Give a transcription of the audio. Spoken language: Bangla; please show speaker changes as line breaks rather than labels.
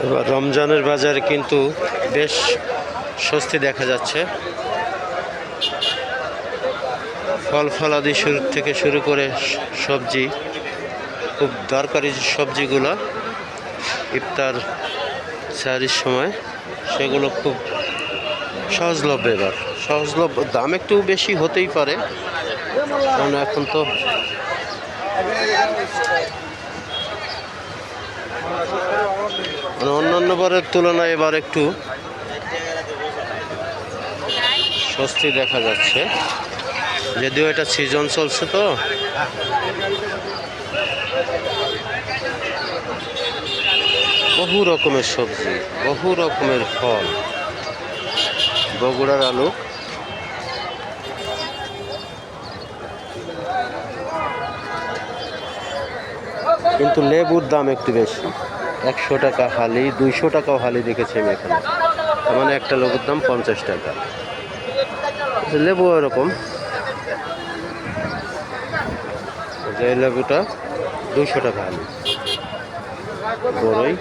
এবার রমজানের বাজারে কিন্তু বেশ স্বস্তি দেখা যাচ্ছে। ফল ফলাদি থেকে শুরু করে সবজি, খুব দরকারি সবজিগুলো ইফতার সাহারির সময় সেগুলো খুব সহজলভ্য। এবার সহজলভ্য, দাম একটু বেশি হতেই পারে, কারণ এখন তো মানে অন্যান্য বারের তুলনায় এবার একটু স্বস্তি দেখা যাচ্ছে, যদিও এটা সিজন চলছে তো। বহু রকমের সবজি, বহু রকমের ফল, বগুড়ার আলু। কিন্তু লেবুর দাম একটু বেশি, 100 টাকা হালি, 200 টাকাও হালি দেখেছি আমি এখানে। মানে একটা লেবুর দাম 50 টাকা। লেবু এরকম, যে লেবুটা 200 টাকা হালি। বড়ই